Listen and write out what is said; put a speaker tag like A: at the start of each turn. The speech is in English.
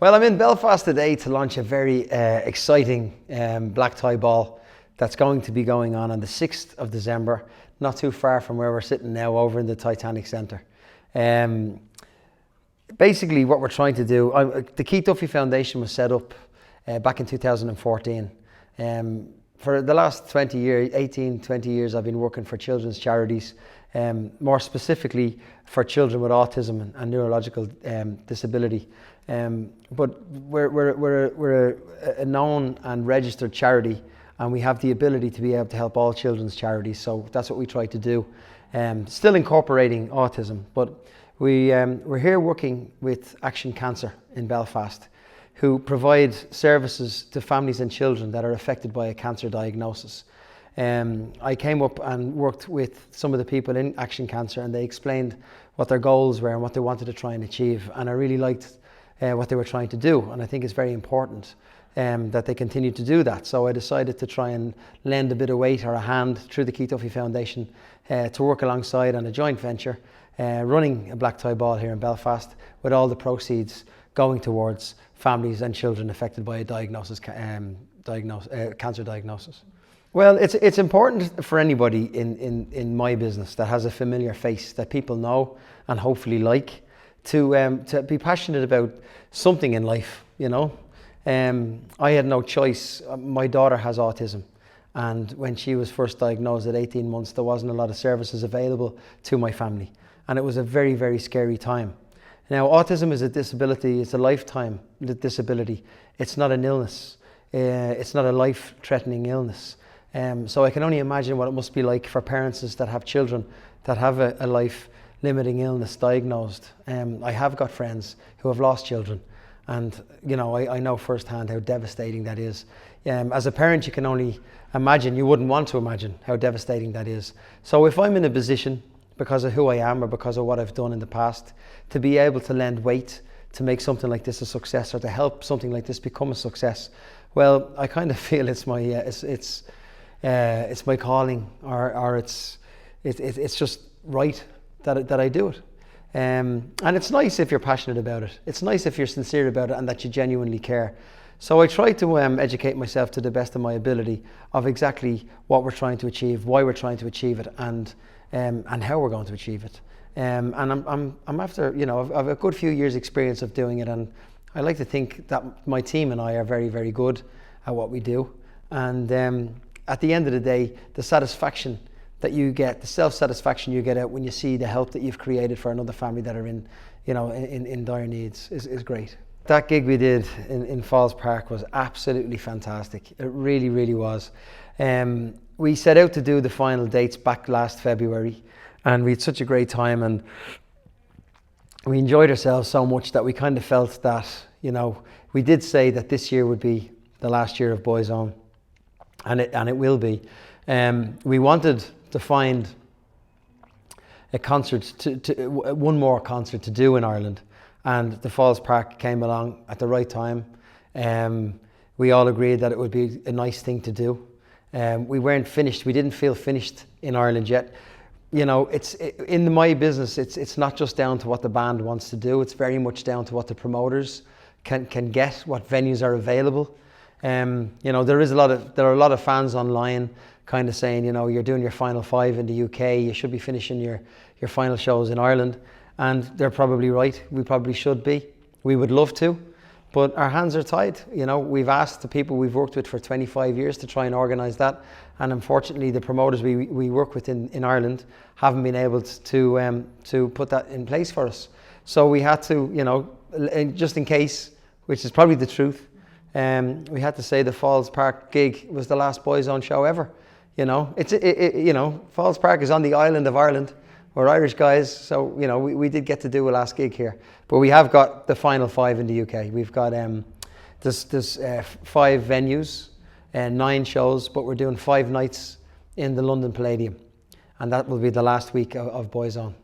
A: Well, I'm in Belfast today to launch a very exciting black tie ball that's going to be going on the 6th of December, not too far from where we're sitting now, over in the Titanic Centre. Basically what we're trying to do, the Keith Duffy Foundation was set up back in 2014. For the last 20 years, I've been working for children's charities, more specifically for children with autism and neurological disability. But we're a known and registered charity, and we have the ability to be able to help all children's charities. So that's what we try to do, still incorporating autism. But we're here working with Action Cancer in Belfast, who provide services to families and children that are affected by a cancer diagnosis. I came up and worked with some of the people in Action Cancer, and they explained what their goals were and what they wanted to try and achieve. And I really liked what they were trying to do, and I think it's very important that they continue to do that. So I decided to try and lend a bit of weight or a hand through the Keith Duffy Foundation to work alongside on a joint venture, running a black tie ball here in Belfast, with all the proceeds going towards families and children affected by a cancer diagnosis. Well, it's important for anybody in my business that has a familiar face that people know and hopefully like, to be passionate about something in life, you know. I had no choice. My daughter has autism, and when she was first diagnosed at 18 months, there wasn't a lot of services available to my family, and it was a very, very scary time. Now, autism is a disability. It's a lifetime disability. It's not an illness. It's not a life-threatening illness. So I can only imagine what it must be like for parents that have children that have a life-limiting illness diagnosed. I have got friends who have lost children, and you know, I know firsthand how devastating that is. As a parent, you can only imagine. You wouldn't want to imagine how devastating that is. So if I'm in a position, because of who I am or because of what I've done in the past, to be able to lend weight to make something like this a success, or to help something like this become a success, well, I kind of feel it's my calling, or it's just right that I do it. And it's nice if you're passionate about it. It's nice if you're sincere about it and that you genuinely care. So I try to educate myself to the best of my ability of exactly what we're trying to achieve, why we're trying to achieve it, and how we're going to achieve it. And I'm after, you know, I've a good few years experience of doing it, and I like to think that my team and I are very, very good at what we do. And at the end of the day, the satisfaction that you get, the self-satisfaction you get out when you see the help that you've created for another family that are in dire needs is great. That gig we did in Falls Park was absolutely fantastic. It really, really was. We set out to do the final dates back last February, and we had such a great time, and we enjoyed ourselves so much that we kind of felt that, you know, we did say that this year would be the last year of Boyzone, and it will be. We wanted to find a concert, one more concert to do in Ireland, and the Falls Park came along at the right time. We all agreed that it would be a nice thing to do. We weren't finished. We didn't feel finished in Ireland yet. You know, in my business, it's not just down to what the band wants to do. It's very much down to what the promoters can get, what venues are available. You know, there are a lot of fans online kind of saying, you know, you're doing your final 5 in the UK, you should be finishing your final shows in Ireland. And they're probably right. We probably should be. We would love to, but our hands are tied. You know, we've asked the people we've worked with for 25 years to try and organise that, and unfortunately the promoters we work with in Ireland haven't been able to put that in place for us. So we had to, you know, just in case, which is probably the truth, we had to say the Falls Park gig was the last Boyzone show ever. You know, you know, Falls Park is on the island of Ireland. We're Irish guys, so you know we did get to do a last gig here, but we have got the final 5 in the UK. We've got there's 5 venues and 9 shows, but we're doing 5 nights in the London Palladium, and that will be the last week of Boyzone.